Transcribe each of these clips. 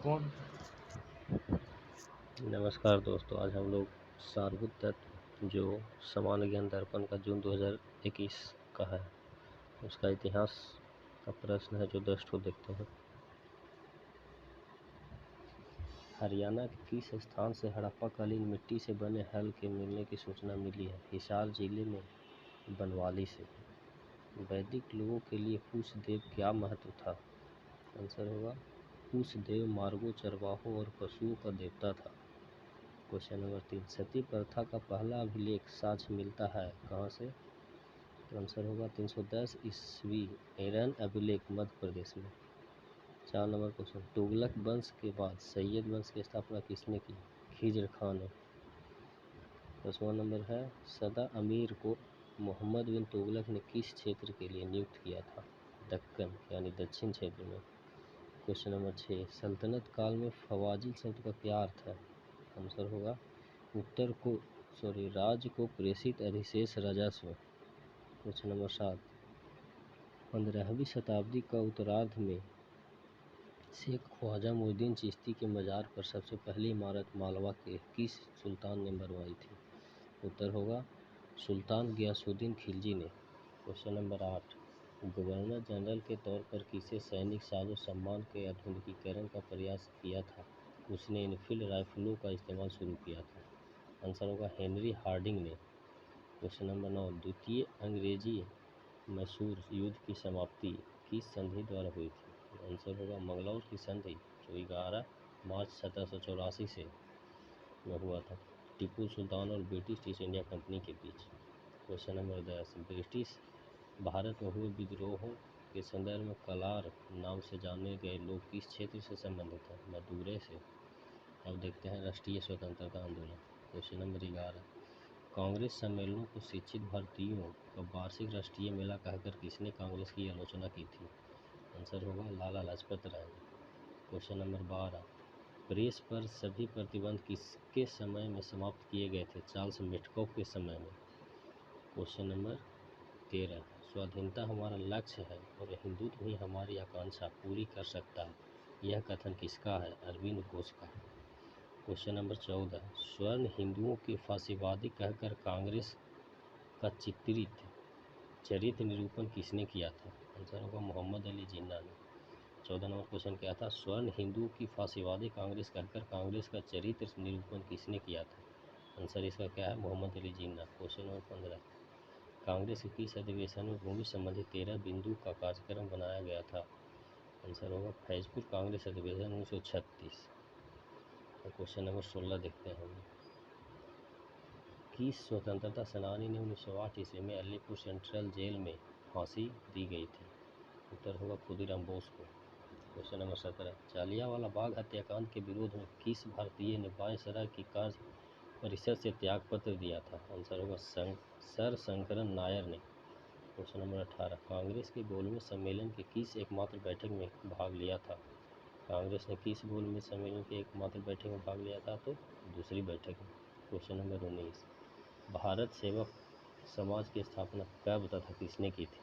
कौन? नमस्कार दोस्तों, आज हम लोग सारभूत तत्व जो सामान्य ज्ञान दर्पण का जून 2021 का है उसका इतिहास का प्रश्न है जो 10 ठो देखते हैं। हरियाणा के किस स्थान से हड़प्पाकालीन मिट्टी से बने हल के मिलने की सूचना मिली है? हिसार जिले में बनवाली से। वैदिक लोगों के लिए कुश देव क्या महत्व था? आंसर होगा कुश देव मार्गों, चरवाहों और पशुओं का देवता था। क्वेश्चन नंबर 3, सती प्रथा का पहला अभिलेख साक्ष्य मिलता है कहाँ से? तो आंसर होगा 310 ईस्वी एरन अभिलेख मध्य प्रदेश में। 4 नंबर क्वेश्चन, तुगलक वंश के बाद सैयद वंश की स्थापना किसने की? खिज्र खान ने। 10वां नंबर है, सदा अमीर को मोहम्मद बिन तुगलक ने किस क्षेत्र के लिए नियुक्त किया था? दक्कन यानी दक्षिण क्षेत्र में। क्वेश्चन नंबर 6, सल्तनत काल में फवाजिल शब्द का क्या अर्थ है? आंसर होगा राज्य को प्रेषित अधिशेष राजस्व। क्वेश्चन नंबर 7, 15वीं शताब्दी का उत्तरार्ध में शेख ख्वाजा मोइनुद्दीन चिश्ती के मजार पर सबसे पहली इमारत मालवा के किस सुल्तान ने बनवाई थी? उत्तर होगा सुल्तान गियासुद्दीन खिलजी ने। क्वेश्चन नंबर 8, गवर्नर जनरल के तौर पर किसे सैनिक साजो सामान के आधुनिकीकरण का प्रयास किया था? उसने इनफील्ड राइफलों का इस्तेमाल शुरू किया था। आंसर होगा हेनरी हार्डिंग ने। क्वेश्चन नंबर 9, द्वितीय अंग्रेजी मैसूर युद्ध की समाप्ति किस संधि द्वारा हुई थी? आंसर होगा मंगलौर की संधि जो 11 मार्च 1784 से में हुआ था, टीपू सुल्तान और ब्रिटिश ईस्ट इंडिया कंपनी के बीच। क्वेश्चन नंबर 10, ब्रिटिश भारत में हुए विद्रोहों के संदर्भ में कलार नाम से जाने गए लोग किस क्षेत्र से संबंधित हैं? मदुरै से। अब देखते हैं राष्ट्रीय स्वतंत्रता आंदोलन। क्वेश्चन नंबर 11, कांग्रेस सम्मेलनों को शिक्षित भारतीयों का वार्षिक राष्ट्रीय मेला कहकर किसने कांग्रेस की आलोचना की थी? आंसर होगा लाला लाजपत राय ने। क्वेश्चन नंबर 12, प्रेस पर सभी प्रतिबंध किसके समय में समाप्त किए गए थे? चार्ल्स मेटकॉफ के समय में। क्वेश्चन नंबर 13, स्वाधीनता हमारा लक्ष्य है और हिंदुत्व ही हमारी आकांक्षा पूरी कर सकता है, यह कथन किसका है? अरविंद घोष का। क्वेश्चन नंबर 14, स्वर्ण हिंदुओं के फांसीवादी कहकर कांग्रेस का चित्रित चरित्र निरूपण किसने किया था? आंसर होगा मोहम्मद अली जिन्ना ने। 14 नंबर क्वेश्चन क्या था? स्वर्ण हिंदुओं की फांसीवादी कांग्रेस कहकर कांग्रेस का चरित्र निरूपण किसने किया था? आंसर इसका क्या है? मोहम्मद अली जिन्ना। क्वेश्चन नंबर 15, कांग्रेस के किस अधिवेशन में भूमि संबंधी 13 बिंदु का कार्यक्रम बनाया गया था? आंसर होगा फैजपुर कांग्रेस अधिवेशन 1936। क्वेश्चन नंबर 16 देखते हैं हम। किस स्वतंत्रता सेनानी ने 1908 ईस्वी में अलीपुर सेंट्रल जेल में फांसी दी गई थी? उत्तर होगा खुदीराम बोस को। क्वेश्चन नंबर 17, जालियांवाला बाग हत्याकांड के विरोध में किस भारतीय ने वायसराय की कार्य परिषद से त्यागपत्र दिया था? आंसर होगा सर शंकरन नायर ने। क्वेश्चन नंबर 18, कांग्रेस के गोलमेज सम्मेलन के किस एकमात्र बैठक में भाग लिया था? कांग्रेस ने किस गोलमेज सम्मेलन की एकमात्र बैठक में भाग लिया था? तो दूसरी बैठक में। क्वेश्चन नंबर 19, भारत सेवक समाज की स्थापना कब तथा किसने की थी?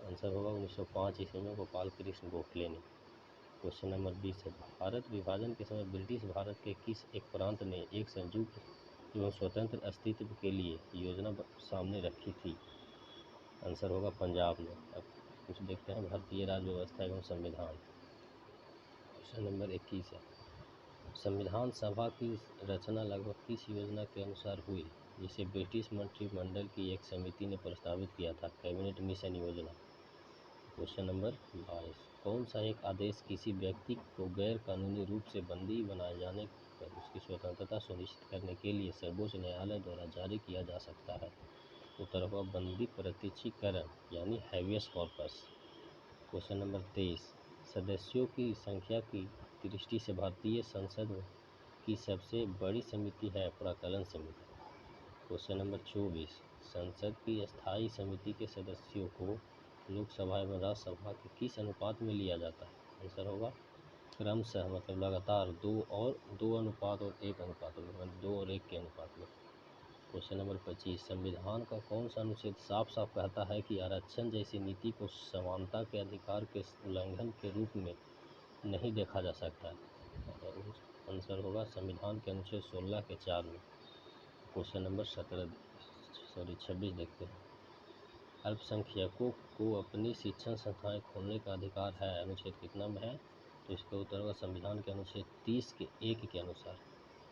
आंसर होगा 1905 ईस्वी में गोपाल कृष्ण गोखले ने। क्वेश्चन नंबर 20 है, भारत विभाजन के समय ब्रिटिश भारत के किस एक प्रांत ने एक संयुक्त एवं स्वतंत्र अस्तित्व के लिए योजना सामने रखी थी? आंसर होगा पंजाब ने। अब कुछ देखते हैं भारतीय राज्य व्यवस्था एवं संविधान। क्वेश्चन नंबर 21 है, संविधान सभा की रचना लगभग किस योजना के अनुसार हुई जिसे ब्रिटिश मंत्रिमंडल की एक समिति ने प्रस्तावित किया था? कैबिनेट मिशन योजना। क्वेश्चन नंबर 22, कौन सा एक आदेश किसी व्यक्ति को गैर कानूनी रूप से बंदी बनाए जाने पर उसकी स्वतंत्रता सुनिश्चित करने के लिए सर्वोच्च न्यायालय द्वारा जारी किया जा सकता है? उत्तर होगा बंदी प्रत्यक्षीकरण यानी हैवियस कॉर्पस। क्वेश्चन नंबर 23, सदस्यों की संख्या की दृष्टि से भारतीय संसद की सबसे बड़ी समिति है प्राक्कलन समिति। क्वेश्चन नंबर 24, संसद की स्थायी समिति के सदस्यों को लोकसभा एवं राज्यसभा के किस अनुपात में लिया जाता है? आंसर होगा क्रमशः, मतलब लगातार 2 अनुपात और 1 अनुपात में, 2 और 1 के अनुपात में। क्वेश्चन नंबर 25, संविधान का कौन सा अनुच्छेद साफ साफ कहता है कि आरक्षण जैसी नीति को समानता के अधिकार के उल्लंघन के रूप में नहीं देखा जा सकता? आंसर होगा संविधान के अनुच्छेद 16 के 4 में। क्वेश्चन नंबर 26 देखते हैं। अल्पसंख्यकों को अपनी शिक्षण संस्थाएं खोलने का अधिकार है, अनुच्छेद कितना में है? तो इसका उत्तर होगा संविधान के अनुच्छेद 30 के 1 के अनुसार।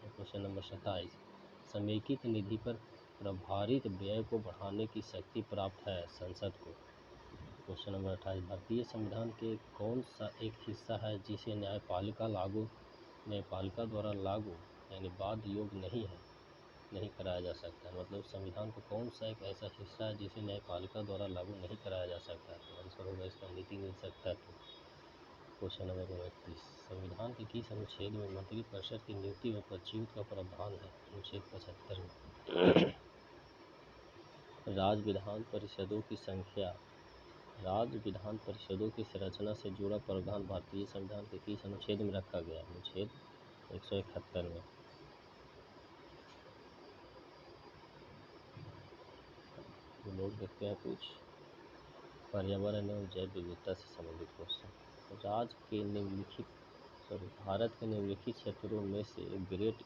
क्वेश्चन नंबर 27, समेकित निधि पर प्रभारित व्यय को बढ़ाने की शक्ति प्राप्त है संसद को। क्वेश्चन नंबर 28, भारतीय संविधान के कौन सा एक हिस्सा है जिसे न्यायपालिका द्वारा लागू यानी बाध्य योग नहीं कराया जा सकता है? मतलब संविधान का कौन सा एक ऐसा हिस्सा है जिसे न्यायपालिका द्वारा लागू नहीं कराया जा सकता है? तो आंसर होगा इसका नीति निदेशक तत्व। क्वेश्चन नंबर 29, संविधान के किस अनुच्छेद में मंत्रिपरिषद की नियुक्ति में पदच्युत का प्रावधान है? अनुच्छेद 75 में। राज्य विधान परिषदों की संरचना से जुड़ा प्रावधान भारतीय संविधान के किस अनुच्छेद में रखा गया? अनुच्छेद 171 में। लोग देखते हैं कुछ पर्यावरण एवं जैव विविधता से संबंधित क्वेश्चन। भारत के निम्नलिखित क्षेत्रों में से ग्रेट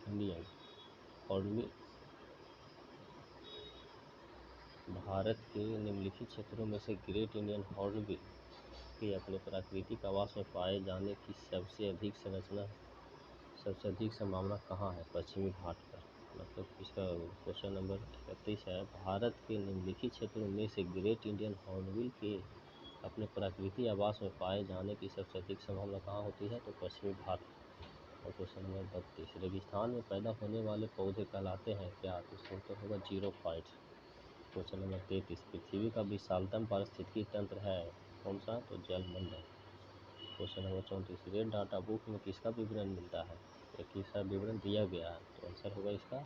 इंडियन हॉर्नबिल के अपने प्राकृतिक आवास में पाए जाने की सबसे अधिक संभावना कहाँ है? पश्चिमी घाट पर। मतलब इसका क्वेश्चन नंबर 31 है, भारत के निम्नलिखित क्षेत्रों में से ग्रेट इंडियन हॉर्नबिल के अपने प्राकृतिक आवास में पाए जाने की सबसे अधिक संभावना कहाँ होती है? तो पश्चिमी घाट। और क्वेश्चन नंबर 32, रेगिस्तान में पैदा होने वाले पौधे कहलाते हैं क्या? तो इसका उत्तर होगा जीरोफाइट। क्वेश्चन नंबर 33, पृथ्वी का विशालतम पारिस्थितिकी तंत्र है कौन सा? तो जलमंडल। Question number 34, red data book में किसका विवरण मिलता है? या किसका विवरण दिया गया है? तो आंसर होगा इसका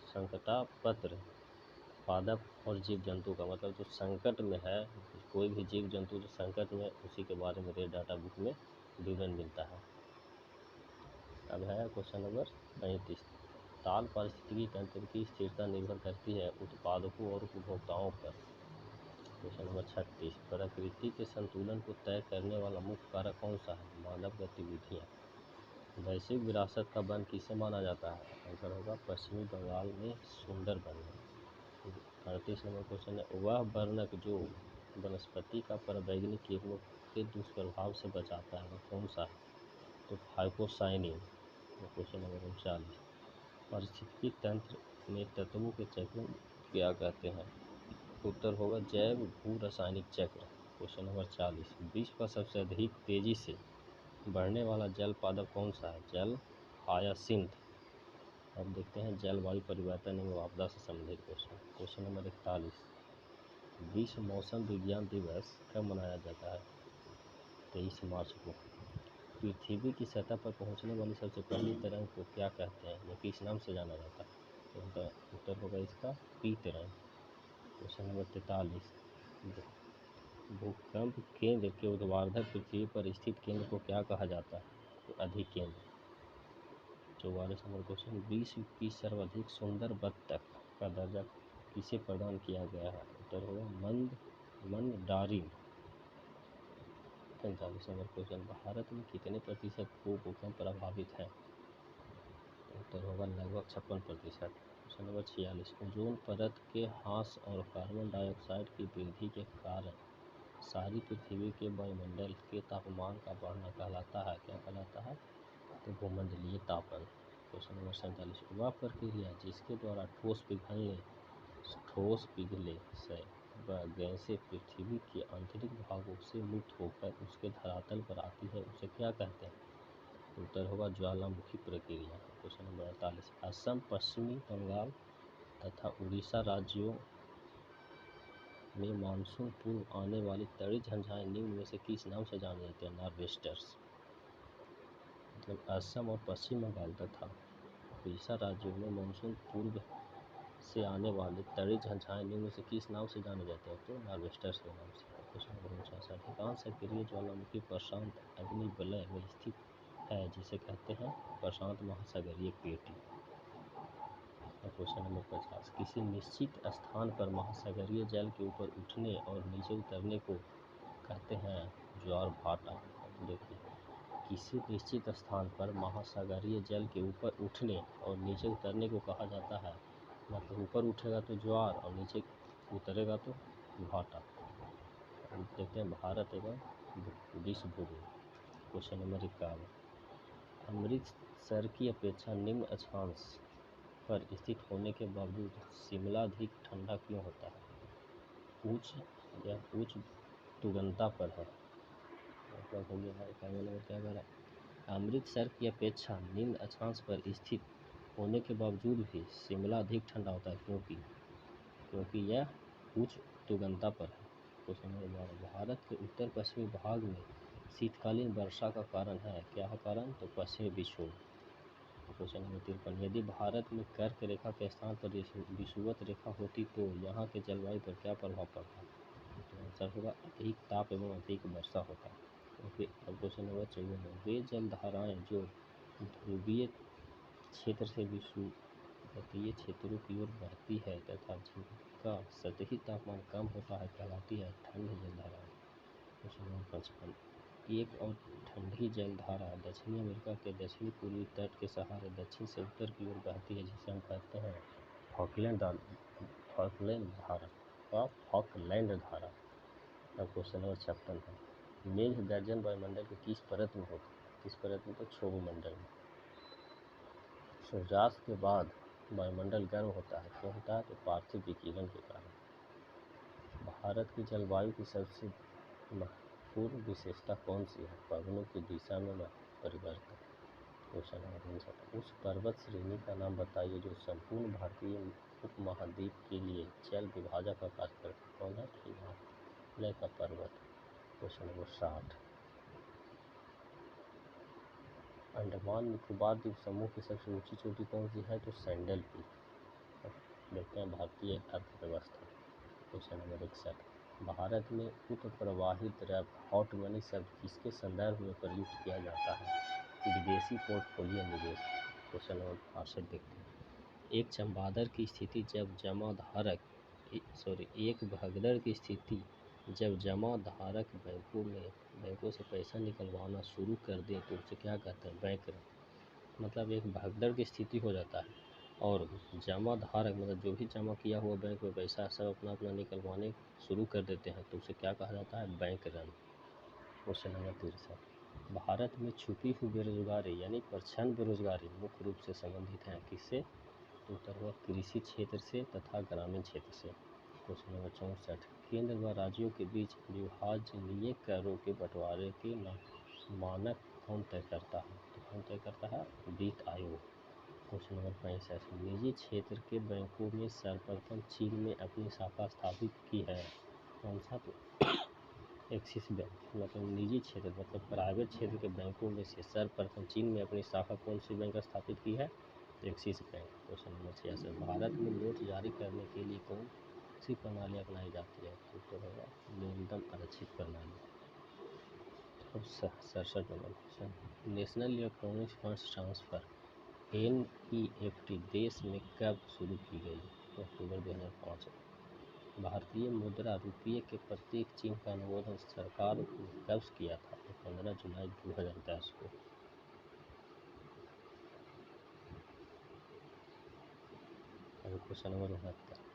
संकटापत्र पादप और जीव जंतु का। मतलब जो संकट में है, कोई भी जीव जंतु जो संकट में, उसी के बारे में रेड डाटा बुक में विवरण मिलता है। अब है क्वेश्चन नंबर 35, ताल पारिस्थितिकी तंत्र की स्थिरता निर्भर करती है उत्पादकों और उपभोक्ताओं पर। क्वेश्चन नंबर 36, प्रकृति के संतुलन को तय करने वाला मुख्य कारक कौन सा है? मानव गतिविधियाँ। वैश्विक विरासत का वन किसे माना जाता है? आंसर होगा पश्चिमी बंगाल में सुंदरबन में। 38 नंबर क्वेश्चन है, वह वर्णक जो वनस्पति का पराबैंगनी किरणों के दुष्प्रभाव से बचाता है वह कौन सा है? तो फाइकोसाइनिन। क्वेश्चन नंबर 39, पारिस्थितिकी तंत्र में तत्वों के चक्र क्या कहते हैं? उत्तर होगा जैव भू रासायनिक चक्र। क्वेश्चन नंबर 40, विश्व का सबसे अधिक तेजी से बढ़ने वाला जल पादप कौन सा है? जल हायासिंथ। अब देखते हैं जलवायु परिवर्तन एवं आपदा से संबंधित क्वेश्चन। क्वेश्चन नंबर 41, विश्व मौसम विज्ञान दिवस कब मनाया जाता है? 23 मार्च को। पृथ्वी की सतह पर पहुंचने वाली सबसे पहली तरंग को क्या कहते हैं? यह किस नाम से जाना जाता है? तो उत्तर होगा इसका पी तरंग। क्वेश्चन नंबर 43, भूकंप केंद्र के ऊर्ध्वाधर पृथ्वी पर स्थित केंद्र को क्या कहा जाता है? तो अधिकेंद्र। 44 नंबर क्वेश्चन, विश्व की सर्वाधिक सुंदर बत्तख का दर्जा किसे प्रदान किया गया है? उत्तर होगा मंडारिन। 45 नंबर क्वेश्चन, भारत में कितने प्रतिशत भूकंप प्रभावित हैं? उत्तर होगा लगभग 56%। क्वेश्चन नंबर 46, ओजोन परत के ह्रास और कार्बन डाइऑक्साइड की वृद्धि के कारण सारी पृथ्वी के वायुमंडल के तापमान का बढ़ना कहलाता है क्या कहलाता है? तो भूमंडलीय तापन। क्वेश्चन नंबर 47, वह प्रक्रिया जिसके द्वारा ठोस पिघले से गैसें पृथ्वी के आंतरिक भागों से मुक्त होकर उसके धरातल पर आती है उसे क्या कहते हैं? उत्तर होगा ज्वालामुखी प्रक्रिया। क्वेश्चन नंबर 48, असम, पश्चिमी बंगाल तथा उड़ीसा राज्यों में मानसून पूर्व आने वाली तड़ी झंझाएं निम्न में से किस नाम से जाने जाते हैं? नार्वेस्टर्स। मतलब असम और पश्चिम बंगाल तथा उड़ीसा राज्यों में मानसून पूर्व से आने वाले तड़ी झंझाएं निम्न से किस नाम से जाने जाते हैं? तो नार्वेस्टर्स के नाम से। क्वेश्चन नंबर 49, अधिकांश सक्रिय ज्वालामुखी प्रशांत अग्निवलय में स्थित है जिसे कहते हैं प्रशांत महासागरीय पेटी। क्वेश्चन नंबर 50, किसी निश्चित स्थान पर महासागरीय जल के ऊपर उठने और नीचे उतरने को कहते हैं ज्वार भाटा। देखिए किसी निश्चित स्थान पर महासागरीय जल के ऊपर उठने और नीचे उतरने को कहा जाता है। मतलब ऊपर उठेगा तो ज्वार और नीचे उतरेगा तो भाटा। अब देखते हैं भारत एवं विश्व भूगोल। क्वेश्चन नंबर 51, अमृतसर की अपेक्षा निम्न अक्षांश पर स्थित होने के बावजूद शिमला अधिक ठंडा क्यों होता है? उच्च तुगंता पर है। मतलब हो गया है क्या मैंने क्या करा, अमृतसर की अपेक्षा निम्न अक्षांश पर स्थित होने के बावजूद भी शिमला अधिक ठंडा होता है क्योंकि यह उच्च तुगंता पर है। क्वेश्चन नंबर 12, भारत के उत्तर पश्चिमी भाग में शीतकालीन वर्षा का कारण है। क्या है कारण? तो पश्चिमी विक्षोभ। क्वेश्चन नंबर 53, यदि भारत में कर्क रेखा के स्थान पर विषुवत रेखा होती तो यहाँ के जलवायु पर क्या प्रभाव पड़ता? तो आंसर होगा अधिक ताप एवं अधिक वर्षा होता। अब क्वेश्चन नंबर 54, वे जलधाराएं जो ध्रुवीय क्षेत्र से विषुवतीय क्षेत्रों की ओर बहती है तथा जिनका सतही तापमान कम होता है कहलाती है ठंडी जलधाराएं। क्वेश्चन नंबर 55, एक और ठंडी जलधारा दक्षिणी अमेरिका के दक्षिणी पूर्वी तट के सहारे दक्षिण से उत्तर की ओर बहती है जिसे हम कहते हैं फॉकलैंड धारा। अब क्वेश्चन नंबर 56 है, मेघ गर्जन वायुमंडल के किस परत में होता है? किस परत में? तो क्षोभमंडल में। सूर्यास्त के बाद वायुमंडल गर्म होता है, क्यों होता है? तो पार्थिव विकिरण के कारण। भारत की जलवायु की सबसे महत्वपूर्ण विशेषता कौन सी है? पवनों की दिशा में परिवर्तन। क्वेश्चन नंबर 59, उस पर्वत श्रेणी का नाम बताइए जो संपूर्ण भारतीय उपमहाद्वीप के लिए जल विभाजक का कार्य करता है। कौन है? हिमालय का पर्वत। क्वेश्चन नंबर 60, अंडमान निकोबार द्वीप समूह की सबसे ऊंची चोटी कौन सी है? तो सैंडल की। देखते हैं भारतीय अर्थव्यवस्था। क्वेश्चन नंबर 61, भारत में उत्प्रवाहित द्रव्य हॉट मनी शब्द किसके संदर्भ में प्रयुक्त किया जाता है? विदेशी पोर्टफोलियो निवेश। क्वेश्चन नंबर 62 देखते हैं, एक चमगादड़ की स्थिति जब जमा धारक बैंकों से पैसा निकलवाना शुरू कर दें तो उसे क्या कहते हैं? Bank run. मतलब एक भगदड़ की स्थिति हो जाता है और जमा धारक मतलब जो भी जमा किया हुआ बैंक में पैसा सब अपना अपना निकलवाने शुरू कर देते हैं तो उसे क्या कहा जाता है? Bank run. Question number 63, Bharat में छुपी हुई बेरोजगारी यानी प्रच्छन्न बेरोजगारी मुख्य रूप से संबंधित है किससे? तो उत्तर हुआ कृषि क्षेत्र से तथा ग्रामीण क्षेत्र से। क्वेश्चन नंबर 64, केंद्र व राज्यों के बीच विभाजनीय करों के बंटवारे के मानक कौन तय करता है? तो कौन तय करता है? वित्त आयोग। क्वेश्चन नंबर 65, निजी क्षेत्र के बैंकों में सर्वप्रथम चीन में अपनी शाखा स्थापित की है। कौन सा? तो एक्सिस बैंक। मतलब निजी क्षेत्र मतलब प्राइवेट क्षेत्र के बैंकों में से सर्वप्रथम चीन में अपनी शाखा कौन सी बैंक स्थापित की है? Axis bank. Question number 66, Bharat में नोट जारी करने के लिए कौन सी प्रणाली अपनाई जाती है? उत्तर होगा न्यूनतम आरक्षित प्रणाली। अब 67 number question, national electronic funds transfer NEFT देश में कब शुरू की गई? तो अक्टूबर 2005 में। भारतीय मुद्रा रुपये के प्रत्येक चिन्ह का अनुमोदन सरकार ने कब किया था? तो 15 जुलाई 2010 को। क्वेश्चन नंबर 69,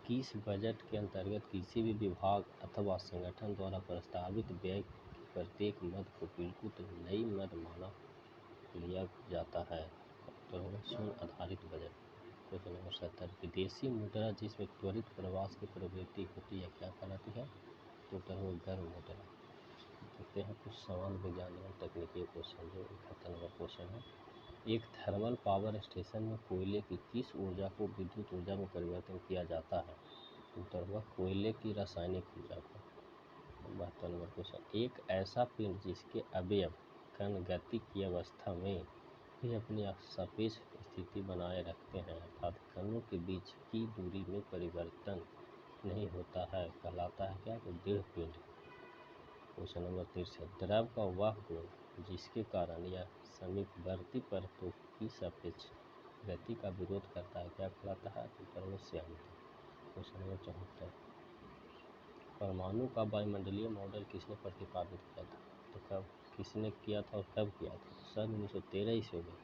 किस बजट के अंतर्गत किसी भी विभाग अथवा संगठन द्वारा प्रस्तावित व्यय की प्रत्येक मद को बिल्कुल नई मद माना लिया जाता है? तो होगा शून्य आधारित बजट। क्वेश्चन नंबर 70, विदेशी मुद्रा जिसमें त्वरित प्रवास की प्रवृत्ति होती है क्या कहलाती है? तो उत्तर होगा गर्म मुद्रा। देखते हैं कुछ समान विज्ञान एवं तकनीकी क्वेश्चन जो 71 नंबर क्वेश्चन है, एक थर्मल पावर स्टेशन में कोयले की किस ऊर्जा को विद्युत ऊर्जा में परिवर्तन किया जाता है? उत्तर हुआ कोयले की रासायनिक ऊर्जा को। 72 नंबर क्वेश्चन, एक ऐसा पिंड जिसके अवयव कण गति की अवस्था में भी अपनी सापेक्ष स्थिति बनाए रखते हैं अर्थात कणों के बीच की दूरी में परिवर्तन नहीं होता है कहलाता है क्या? तो दृढ़ पिंड। क्वेश्चन नंबर 63, द्रव का वह गुण जिसके कारण यह समीपवर्ती परतों की सापेक्ष गति का विरोध करता है क्या कहलाता है? तो श्यानता। क्वेश्चन नंबर 74, परमाणु का वायुमंडलीय मॉडल किसने प्रतिपादित किया था? तो कब? किसने किया था और कब किया था? सन 1913 ईस्वी में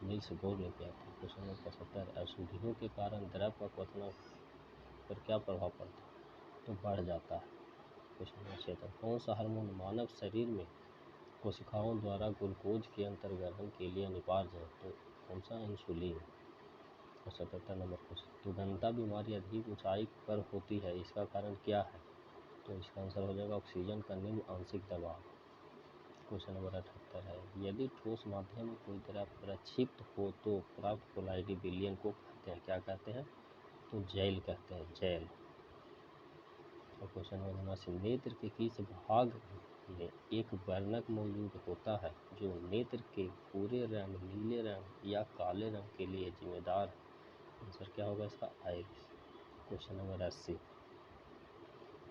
नील्स बोर ने किया था। क्वेश्चन नंबर 75, अशुद्धियों के कारण द्रव का क्वथनांक पर क्या प्रभाव पड़ता है? तो बढ़ जाता है। क्वेश्चन नंबर 76, कौन सा हार्मोन मानव शरीर में कोशिकाओं द्वारा ग्लूकोज के अंतर्ग्रहण के लिए अनिवार्य है? तो कौन सा? इंसुलिन। और 77 नंबर क्वेश्चन, दुर्गंधा बीमारी अधिक ऊंचाई पर होती है, इसका कारण क्या है? तो इसका आंसर हो जाएगा ऑक्सीजन का निम्न आंशिक दबाव। क्वेश्चन नंबर 78 है, यदि ठोस माध्यम में कोई द्रव प्रक्षिप्त हो तो प्राप्त कोलाइडी विलयन को कहते हैं, क्या कहते हैं? तो जैल कहते हैं, जैल। और क्वेश्चन नंबर 79, नेत्र के किस भाग में एक वर्णक मौजूद होता है जो नेत्र के भूरे रंग, नीले रंग या काले रंग के लिए जिम्मेदार है? आंसर क्या होगा इसका? आइरिस। क्वेश्चन नंबर 80,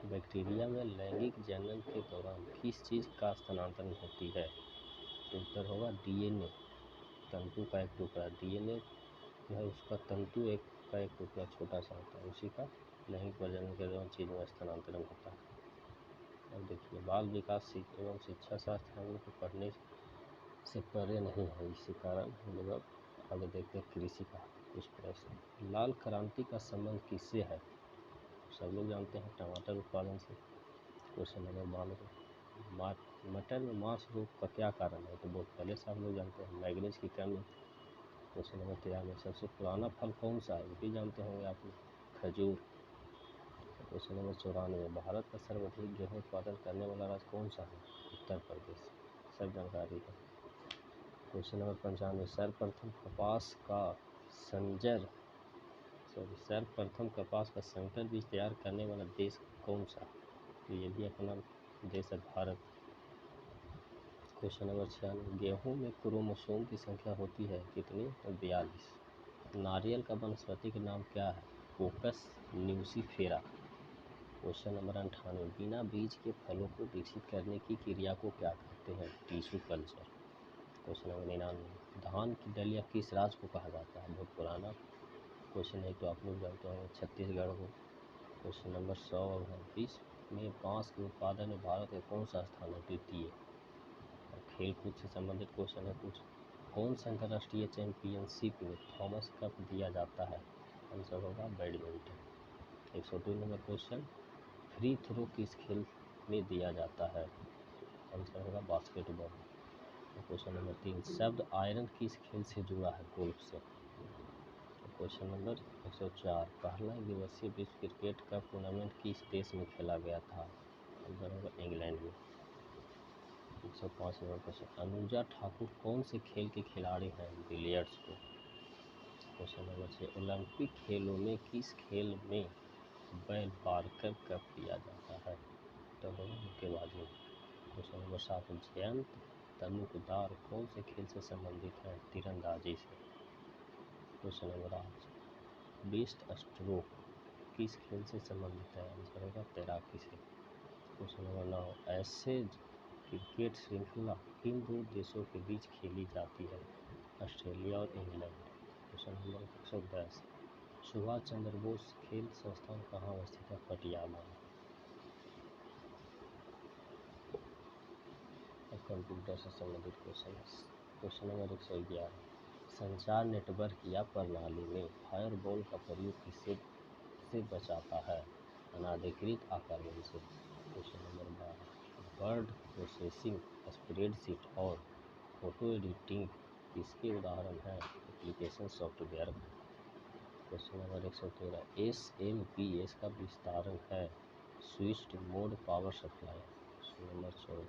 बैक्टीरिया में लैंगिक जनन के दौरान किस चीज़ का स्थानांतरण होती है? तो उत्तर होगा डीएनए, तंतु का एक टुकड़ा। डीएनए जो है उसका तंतु का एक टुकड़ा छोटा सा होता है, उसी का लैंगिक प्रजनन के दौरान चीज में स्थानांतरण होता है। अब देखिए, बाल विकास एवं शिक्षा शास्त्र हम लोग को पढ़ने से परे नहीं है, इसी कारण हम लोग अब आगे देखते हैं कृषि का कुछ प्रश्न। लाल क्रांति का संबंध किससे है? सब लोग जानते हैं, टमाटर उत्पादन से। क्वेश्चन नंबर 92, मटर में मांस रोग का क्या कारण है? तो बहुत पहले से आप लोग जानते हैं, मैग्नीज की कमी। क्वेश्चन नंबर 93, सबसे पुराना फल कौन सा है? ये भी जानते होंगे आप लोग, खजूर। क्वेश्चन नंबर 94, भारत का सर्वाधिक गेहूं उत्पादन करने वाला राज्य कौन सा है? उत्तर प्रदेश। सब जानकारी है। क्वेश्चन नंबर 95, सर्वप्रथम कपास का संकर बीज तैयार करने वाला देश कौन सा? तो ये भी अपना देश है, भारत। क्वेश्चन नंबर 96, गेहूं में क्रोमोसोम की संख्या होती है कितनी? तो 42। नारियल का वनस्पतिक नाम क्या है? कोकस न्यूसीफेरा। क्वेश्चन नंबर 98, बिना बीज के फलों को विकसित करने की क्रिया को क्या कहते हैं? Tissue culture. क्वेश्चन नंबर 99, धान की डलिया किस राज्य को कहा जाता है? बहुत पुराना क्वेश्चन है, तो आप लोग जानते होंगे, छत्तीसगढ़ को। क्वेश्चन नंबर 100 है, विश्व में बांस के उत्पादन में भारत का कौन सा स्थान है? द्वितीय। खेल कूद से संबंधित क्वेश्चन है कुछ, कौन सा अंतर्राष्ट्रीय चैंपियनशिप में थॉमस कप दिया जाता है? आंसर होगा badminton. 102 number question, free throw किस खेल में दिया जाता है? आंसर होगा बास्केटबॉल। क्वेश्चन नंबर 3, शब्द आयरन किस खेल से जुड़ा है? गोल्फ से। क्वेश्चन नंबर 104, पहला एक दिवसीय विश्व क्रिकेट कप टूर्नामेंट किस देश में खेला गया था? आंसर होगा इंग्लैंड में। 105 नंबर क्वेश्चन, अनुजा ठाकुर कौन से खेल के खिलाड़ी हैं? बिलियर्ड्स को। क्वेश्चन नंबर 6, ओलंपिक खेलों में किस खेल में बैल पार्कर कप दिया जाता है? तो होगा मुक्केबाजी। क्वेश्चन नंबर 7, जयंत तनुकदार कौन से खेल से संबंधित है? तीरंदाजी से। क्वेश्चन नंबर 8, बेस्ट स्ट्रोक किस खेल से संबंधित है? आंसर होगा तैराकी से। क्वेश्चन नंबर 9, एशेज क्रिकेट श्रृंखला किन दो देशों के बीच खेली जाती है? ऑस्ट्रेलिया और England. Question number 110, Subhash Chandra Bose खेल संस्थान कहाँ अवस्थित है? पटियाला। अब कंप्यूटर से संबंधित क्वेश्चन है। क्वेश्चन नंबर 111, संचार नेटवर्क या प्रणाली में फायरवॉल का प्रयोग किससे बचाता है? अनाधिकृत आक्रमण से। Question number 12, word processing, spreadsheet और फोटो एडिटिंग किसके उदाहरण हैं? एप्लीकेशन सॉफ्टवेयर का। क्वेश्चन नंबर 113, SMPS का विस्तारण है? Switched mode power supply. Question number 14,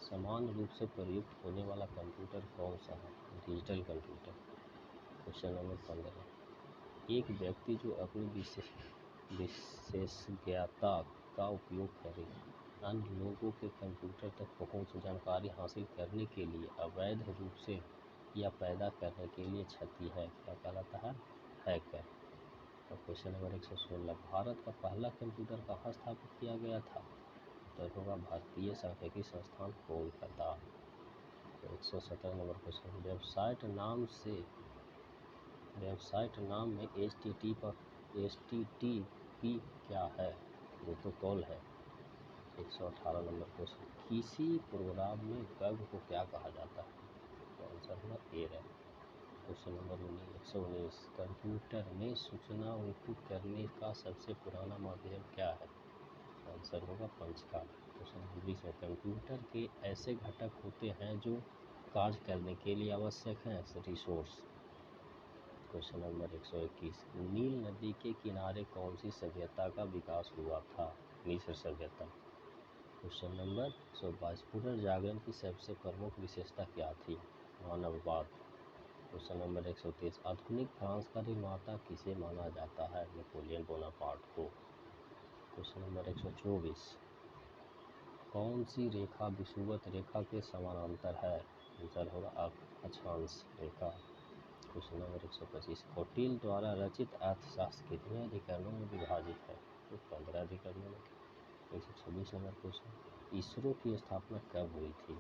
समान रूप से प्रयुक्त होने वाला कंप्यूटर कौन सा है? Digital computer. क्वेश्चन नंबर 15, एक व्यक्ति जो अपनी विशेषज्ञता का उपयोग करे अन्य लोगों के कंप्यूटर तक पहुंच जानकारी हासिल करने के लिए अवैध रूप से या पैदा करने के लिए क्षति है, क्या कहलाता है? हैकर। और क्वेश्चन नंबर 116, भारत का पहला कंप्यूटर कहाँ स्थापित किया गया था? तो होगा भारतीय सांख्यिकी संस्थान कोलकाता। 117 नंबर क्वेश्चन, वेबसाइट नाम में HTTP क्या है? प्रोटोकॉल है। 118 नंबर क्वेश्चन, किसी प्रोग्राम में बग को क्या कहा जाता है? तो आंसर होगा एरर। क्वेश्चन नंबर 119, कंप्यूटर में सूचना इनपुट करने का सबसे पुराना माध्यम क्या है? तो आंसर होगा पंच का। क्वेश्चन नंबर 20 में, कंप्यूटर के ऐसे घटक होते हैं जो कार्य करने के लिए आवश्यक हैं, रिसोर्स। क्वेश्चन नंबर 121, नील नदी के किनारे कौन सी सभ्यता का विकास हुआ था? मिस्र सभ्यता। क्वेश्चन नंबर 122, पुनर्जागरण की सबसे प्रमुख विशेषता क्या थी? मानववाद। क्वेश्चन नंबर 123, आधुनिक फ्रांस का निर्माता किसे माना जाता है? नेपोलियन बोनापार्ट को। क्वेश्चन नंबर 124, कौन सी रेखा विषुवत रेखा के समानांतर है? आंसर होगा अक्षांश रेखा। क्वेश्चन नंबर 125, कौटिल्य द्वारा रचित अर्थशास्त्र कितने अधिकरणों में विभाजित है? तो 15 अधिकरणों में। 126 नंबर क्वेश्चन, इसरो की स्थापना कब हुई थी?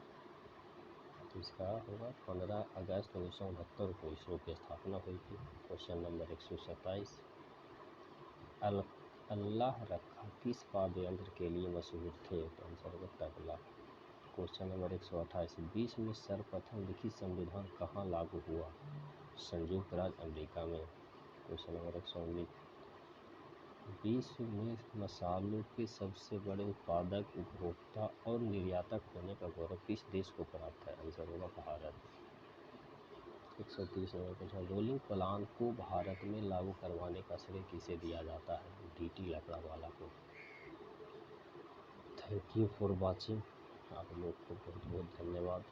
तो इसका होगा 15 अगस्त 1969 को इसरो की स्थापना हुई थी। क्वेश्चन नंबर 127, अल्लाह रखा किस वाद्य यंत्र के लिए मशहूर थे? तो आंसर होगा तबला। क्वेश्चन नंबर 128, विश्व में सर्वप्रथम लिखित संविधान कहाँ लागू हुआ? संयुक्त राज्य अमेरिका में। क्वेश्चन नंबर 119, विश्व में मसालों के सबसे बड़े उत्पादक, उपभोक्ता और निर्यातक होने का गौरव किस देश को प्राप्त है? आंसर होगा Bharat. 130 number question, rolling plan को भारत में लागू करवाने का श्रेय किसे दिया जाता है? डीटी लकड़ावाला को। Thank you for watching. आप लोग को बहुत बहुत धन्यवाद।